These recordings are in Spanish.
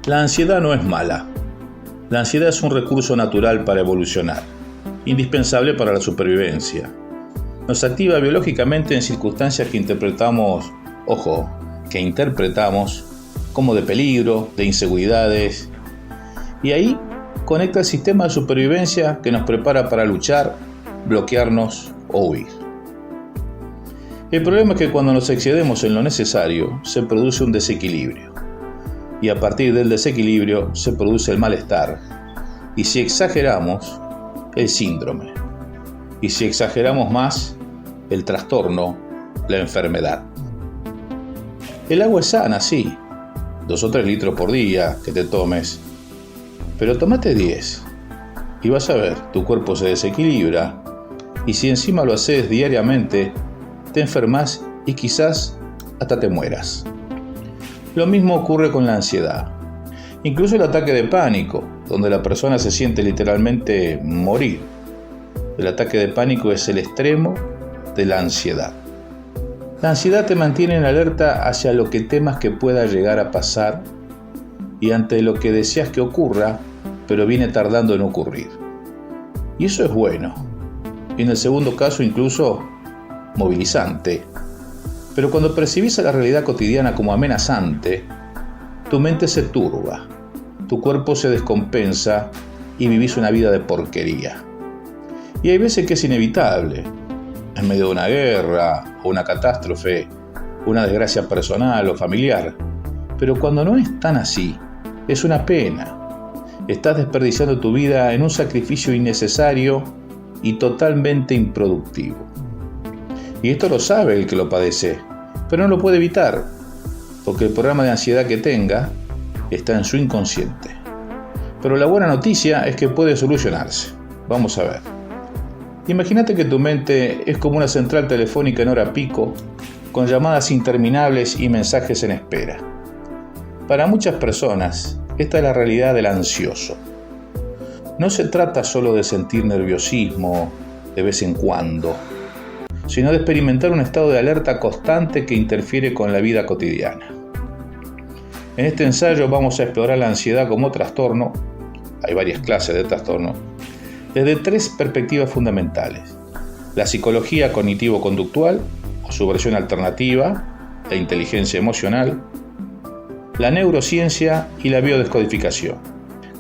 La ansiedad no es mala. La ansiedad es un recurso natural para evolucionar, indispensable para la supervivencia. Nos activa biológicamente en circunstancias que interpretamos como de peligro, de inseguridades. Y ahí conecta el sistema de supervivencia que nos prepara para luchar, bloquearnos o huir. El problema es que cuando nos excedemos en lo necesario, se produce un desequilibrio. Y a partir del desequilibrio se produce el malestar. Y si exageramos, el síndrome. Y si exageramos más, el trastorno, la enfermedad. El agua es sana, sí. 2 o 3 litros por día que te tomes. Pero tomate 10. Y vas a ver, tu cuerpo se desequilibra. Y si encima lo haces diariamente, te enfermas y quizás hasta te mueras. Lo mismo ocurre con la ansiedad. Incluso el ataque de pánico, donde la persona se siente literalmente morir. El ataque de pánico es el extremo de la ansiedad. La ansiedad te mantiene en alerta hacia lo que temas que pueda llegar a pasar y ante lo que deseas que ocurra, pero viene tardando en ocurrir. Y eso es bueno. Y en el segundo caso incluso movilizante. Pero cuando percibís a la realidad cotidiana como amenazante, tu mente se turba, tu cuerpo se descompensa y vivís una vida de porquería. Y hay veces que es inevitable, en medio de una guerra o una catástrofe, una desgracia personal o familiar. Pero cuando no es tan así, es una pena. Estás desperdiciando tu vida en un sacrificio innecesario y totalmente improductivo. Y esto lo sabe el que lo padece, pero no lo puede evitar, porque el programa de ansiedad que tenga está en su inconsciente. Pero la buena noticia es que puede solucionarse. Vamos a ver. Imagínate que tu mente es como una central telefónica en hora pico, con llamadas interminables y mensajes en espera. Para muchas personas, esta es la realidad del ansioso. No se trata solo de sentir nerviosismo de vez en cuando, sino de experimentar un estado de alerta constante que interfiere con la vida cotidiana. En este ensayo vamos a explorar la ansiedad como trastorno, hay varias clases de trastorno, desde 3 perspectivas fundamentales: la psicología cognitivo-conductual, o su versión alternativa, la inteligencia emocional, la neurociencia y la biodescodificación.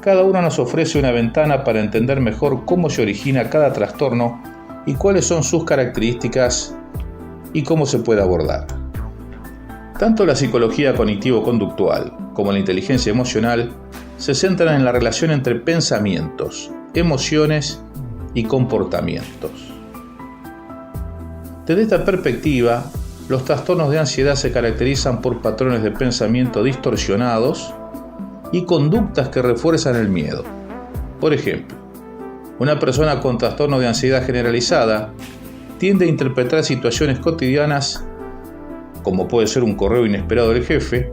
Cada una nos ofrece una ventana para entender mejor cómo se origina cada trastorno y cuáles son sus características y cómo se puede abordar. Tanto la psicología cognitivo-conductual como la inteligencia emocional se centran en la relación entre pensamientos, emociones y comportamientos. Desde esta perspectiva, los trastornos de ansiedad se caracterizan por patrones de pensamiento distorsionados y conductas que refuerzan el miedo. Por ejemplo, una persona con trastorno de ansiedad generalizada tiende a interpretar situaciones cotidianas, como puede ser un correo inesperado del jefe,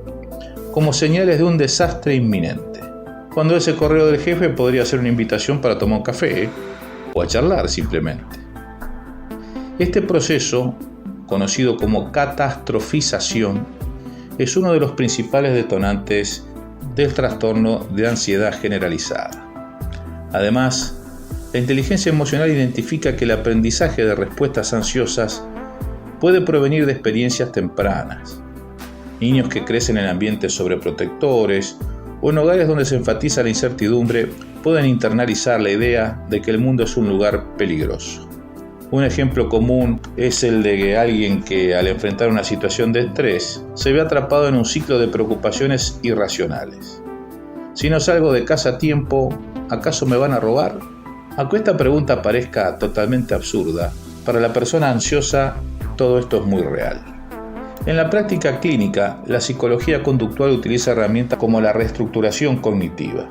como señales de un desastre inminente, cuando ese correo del jefe podría ser una invitación para tomar un café o a charlar simplemente. Este proceso, conocido como catastrofización, es uno de los principales detonantes del trastorno de ansiedad generalizada. Además, la inteligencia emocional identifica que el aprendizaje de respuestas ansiosas puede provenir de experiencias tempranas. Niños que crecen en ambientes sobreprotectores o en hogares donde se enfatiza la incertidumbre pueden internalizar la idea de que el mundo es un lugar peligroso. Un ejemplo común es el de alguien que al enfrentar una situación de estrés se ve atrapado en un ciclo de preocupaciones irracionales. Si no salgo de casa a tiempo, ¿acaso me van a robar? Aunque esta pregunta parezca totalmente absurda, para la persona ansiosa todo esto es muy real. En la práctica clínica, la psicología conductual utiliza herramientas como la reestructuración cognitiva,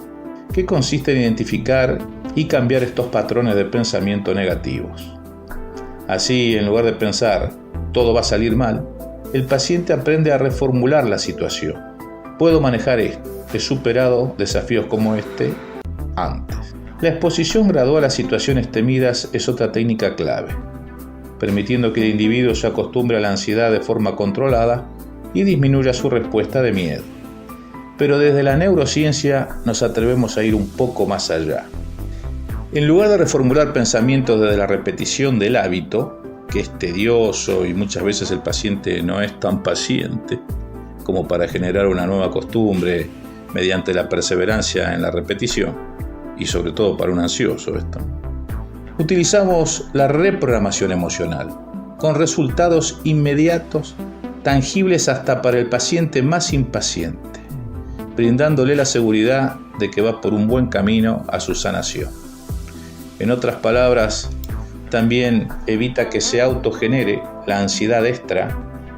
que consiste en identificar y cambiar estos patrones de pensamiento negativos. Así, en lugar de pensar todo va a salir mal, el paciente aprende a reformular la situación. Puedo manejar esto, he superado desafíos como este antes. La exposición gradual a situaciones temidas es otra técnica clave, permitiendo que el individuo se acostumbre a la ansiedad de forma controlada y disminuya su respuesta de miedo. Pero desde la neurociencia nos atrevemos a ir un poco más allá. En lugar de reformular pensamientos desde la repetición del hábito, que es tedioso y muchas veces el paciente no es tan paciente como para generar una nueva costumbre mediante la perseverancia en la repetición, y sobre todo para un ansioso esto, utilizamos la reprogramación emocional, con resultados inmediatos, tangibles hasta para el paciente más impaciente, brindándole la seguridad de que va por un buen camino a su sanación. En otras palabras, también evita que se autogenere la ansiedad extra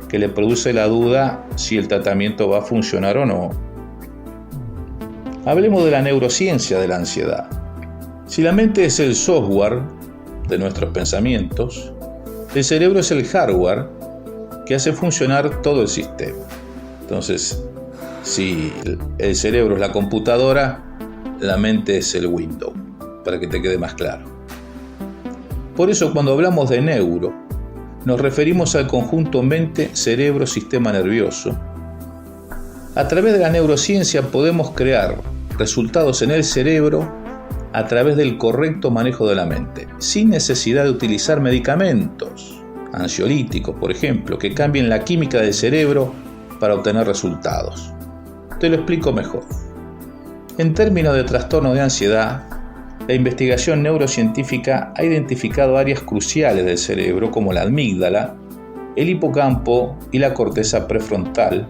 que le produce la duda si el tratamiento va a funcionar o no. Hablemos de la neurociencia de la ansiedad. Si la mente es el software de nuestros pensamientos, el cerebro es el hardware que hace funcionar todo el sistema. Entonces, si el cerebro es la computadora, la mente es el Windows, para que te quede más claro. Por eso, cuando hablamos de neuro, nos referimos al conjunto mente-cerebro-sistema nervioso. A través de la neurociencia podemos crear resultados en el cerebro a través del correcto manejo de la mente, sin necesidad de utilizar medicamentos, ansiolíticos, por ejemplo, que cambien la química del cerebro para obtener resultados. Te lo explico mejor. En términos de trastorno de ansiedad, la investigación neurocientífica ha identificado áreas cruciales del cerebro como la amígdala, el hipocampo y la corteza prefrontal,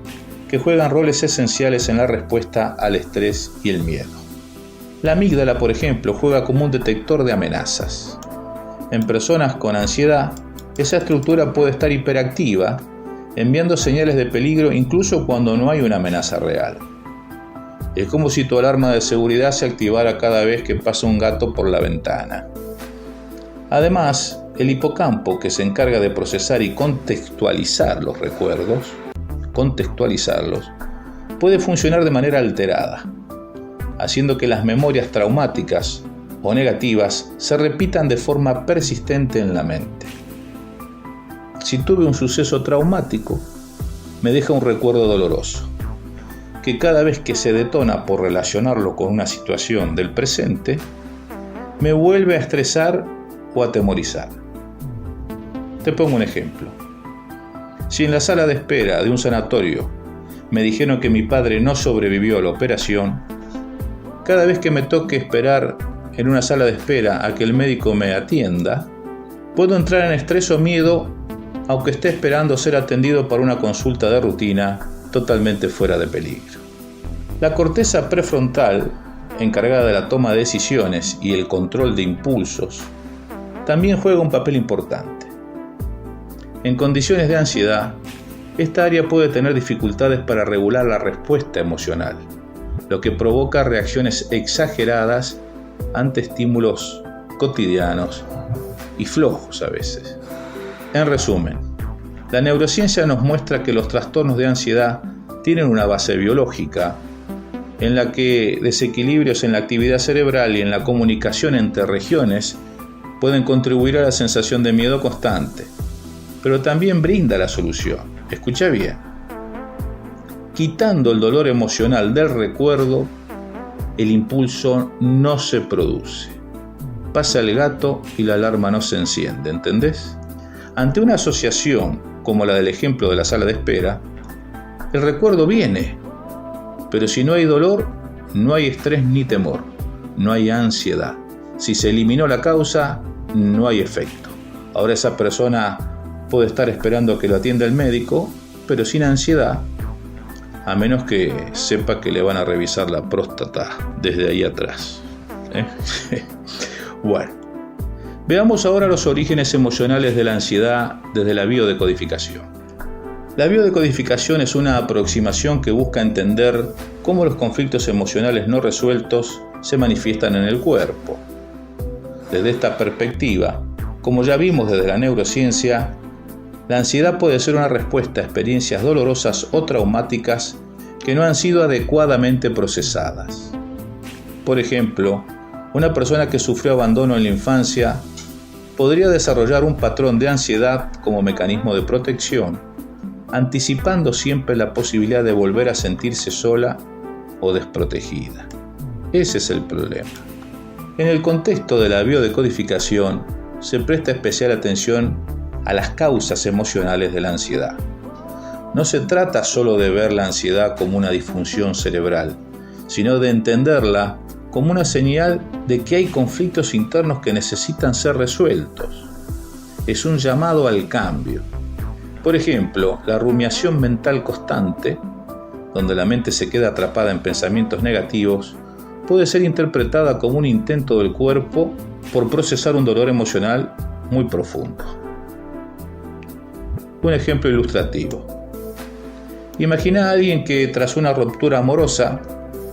que juegan roles esenciales en la respuesta al estrés y el miedo. La amígdala, por ejemplo, juega como un detector de amenazas. En personas con ansiedad, esa estructura puede estar hiperactiva, enviando señales de peligro incluso cuando no hay una amenaza real. Es como si tu alarma de seguridad se activara cada vez que pasa un gato por la ventana. Además, el hipocampo, que se encarga de procesar y contextualizar los recuerdos, puede funcionar de manera alterada, haciendo que las memorias traumáticas o negativas se repitan de forma persistente en la mente. Si tuve un suceso traumático, me deja un recuerdo doloroso, que cada vez que se detona por relacionarlo con una situación del presente, me vuelve a estresar o a atemorizar. Te pongo un ejemplo. Si en la sala de espera de un sanatorio me dijeron que mi padre no sobrevivió a la operación, cada vez que me toque esperar en una sala de espera a que el médico me atienda, puedo entrar en estrés o miedo, aunque esté esperando ser atendido para una consulta de rutina totalmente fuera de peligro. La corteza prefrontal, encargada de la toma de decisiones y el control de impulsos, también juega un papel importante. En condiciones de ansiedad, esta área puede tener dificultades para regular la respuesta emocional, lo que provoca reacciones exageradas ante estímulos cotidianos y flojos a veces. En resumen, la neurociencia nos muestra que los trastornos de ansiedad tienen una base biológica en la que desequilibrios en la actividad cerebral y en la comunicación entre regiones pueden contribuir a la sensación de miedo constante, pero también brinda la solución. Escucha bien. Quitando el dolor emocional del recuerdo, el impulso no se produce. Pasa el gato y la alarma no se enciende, ¿entendés? Ante una asociación como la del ejemplo de la sala de espera, el recuerdo viene, pero si no hay dolor, no hay estrés ni temor, no hay ansiedad. Si se eliminó la causa, no hay efecto. Ahora esa persona puede estar esperando a que lo atienda el médico, pero sin ansiedad, a menos que sepa que le van a revisar la próstata desde ahí atrás. Bueno, veamos ahora los orígenes emocionales de la ansiedad desde la biodecodificación. La biodecodificación es una aproximación que busca entender cómo los conflictos emocionales no resueltos se manifiestan en el cuerpo. Desde esta perspectiva, como ya vimos desde la neurociencia, la ansiedad puede ser una respuesta a experiencias dolorosas o traumáticas que no han sido adecuadamente procesadas. Por ejemplo, una persona que sufrió abandono en la infancia podría desarrollar un patrón de ansiedad como mecanismo de protección, anticipando siempre la posibilidad de volver a sentirse sola o desprotegida. Ese es el problema. En el contexto de la biodecodificación se presta especial atención a las causas emocionales de la ansiedad. No se trata solo de ver la ansiedad como una disfunción cerebral, sino de entenderla como una señal de que hay conflictos internos que necesitan ser resueltos. Es un llamado al cambio. Por ejemplo, la rumiación mental constante, donde la mente se queda atrapada en pensamientos negativos, puede ser interpretada como un intento del cuerpo por procesar un dolor emocional muy profundo. Un ejemplo ilustrativo. Imagina a alguien que tras una ruptura amorosa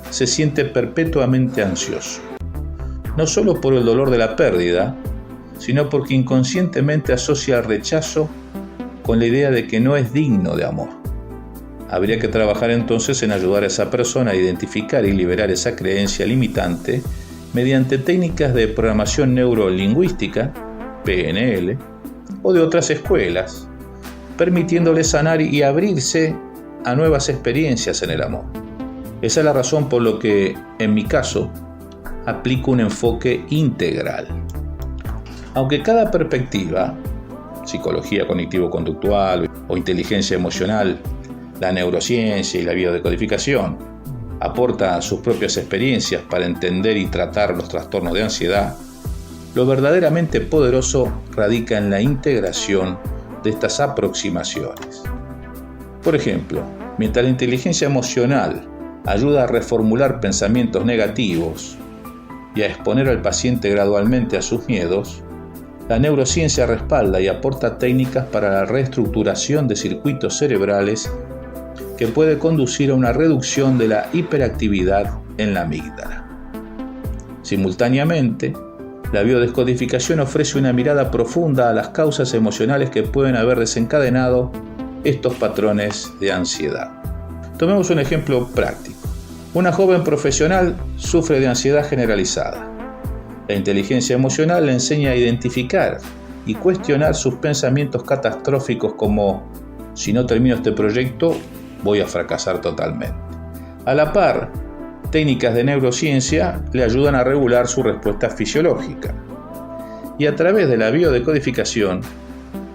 se siente perpetuamente ansioso, no solo por el dolor de la pérdida, sino porque inconscientemente asocia el rechazo con la idea de que no es digno de amor. Habría que trabajar entonces en ayudar a esa persona a identificar y liberar esa creencia limitante mediante técnicas de programación neurolingüística, PNL, o de otras escuelas, permitiéndole sanar y abrirse a nuevas experiencias en el amor. Esa es la razón por la que, en mi caso, aplico un enfoque integral. Aunque cada perspectiva, psicología cognitivo-conductual o inteligencia emocional, la neurociencia y la biodecodificación, aporta sus propias experiencias para entender y tratar los trastornos de ansiedad, lo verdaderamente poderoso radica en la integración de estas aproximaciones. Por ejemplo, mientras la inteligencia emocional ayuda a reformular pensamientos negativos y a exponer al paciente gradualmente a sus miedos, la neurociencia respalda y aporta técnicas para la reestructuración de circuitos cerebrales que puede conducir a una reducción de la hiperactividad en la amígdala. Simultáneamente, la biodescodificación ofrece una mirada profunda a las causas emocionales que pueden haber desencadenado estos patrones de ansiedad. Tomemos un ejemplo práctico. Una joven profesional sufre de ansiedad generalizada. La inteligencia emocional le enseña a identificar y cuestionar sus pensamientos catastróficos como: si no termino este proyecto, voy a fracasar totalmente. A la par, técnicas de neurociencia le ayudan a regular su respuesta fisiológica. Y a través de la biodecodificación,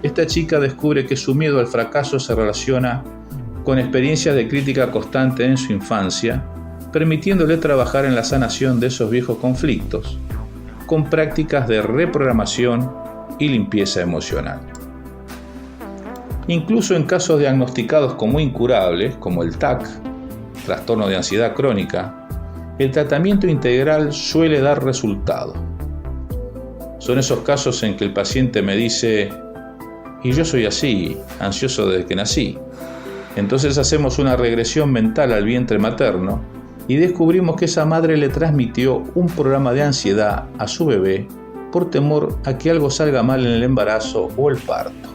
esta chica descubre que su miedo al fracaso se relaciona con experiencias de crítica constante en su infancia, permitiéndole trabajar en la sanación de esos viejos conflictos, con prácticas de reprogramación y limpieza emocional. Incluso en casos diagnosticados como incurables, como el TAC, trastorno de ansiedad crónica, el tratamiento integral suele dar resultado. Son esos casos en que el paciente me dice: y yo soy así, ansioso desde que nací. Entonces hacemos una regresión mental al vientre materno y descubrimos que esa madre le transmitió un programa de ansiedad a su bebé por temor a que algo salga mal en el embarazo o el parto.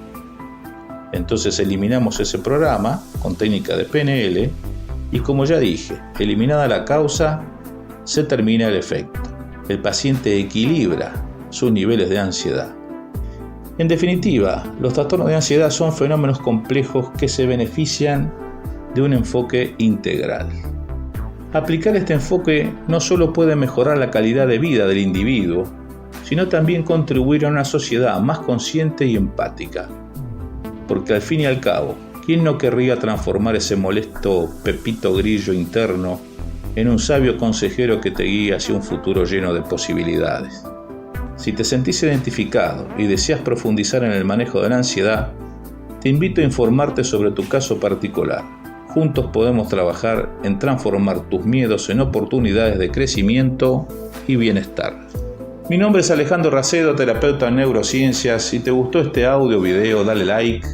Entonces eliminamos ese programa con técnica de PNL y, como ya dije, eliminada la causa, se termina el efecto. El paciente equilibra sus niveles de ansiedad. En definitiva, los trastornos de ansiedad son fenómenos complejos que se benefician de un enfoque integral. Aplicar este enfoque no solo puede mejorar la calidad de vida del individuo, sino también contribuir a una sociedad más consciente y empática. Porque al fin y al cabo, ¿quién no querría transformar ese molesto pepito grillo interno en un sabio consejero que te guíe hacia un futuro lleno de posibilidades? Si te sentís identificado y deseas profundizar en el manejo de la ansiedad, te invito a informarte sobre tu caso particular. Juntos podemos trabajar en transformar tus miedos en oportunidades de crecimiento y bienestar. Mi nombre es Alejandro Racedo, terapeuta en neurociencias. Si te gustó este audio o video, dale like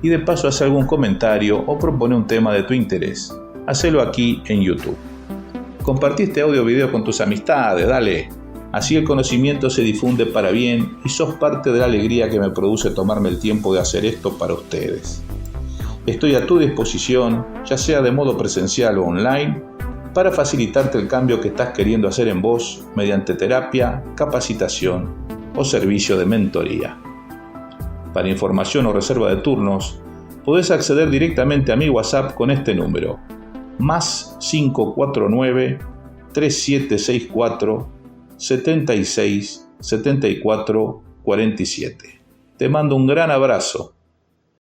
y de paso haz algún comentario o propone un tema de tu interés. Hacelo aquí en YouTube. Compartí este audio o video con tus amistades, dale. Así el conocimiento se difunde para bien y sos parte de la alegría que me produce tomarme el tiempo de hacer esto para ustedes. Estoy a tu disposición, ya sea de modo presencial o online, para facilitarte el cambio que estás queriendo hacer en vos mediante terapia, capacitación o servicio de mentoría. Para información o reserva de turnos, podés acceder directamente a mi WhatsApp con este número, más 549 3764 76 74 47. Te mando un gran abrazo.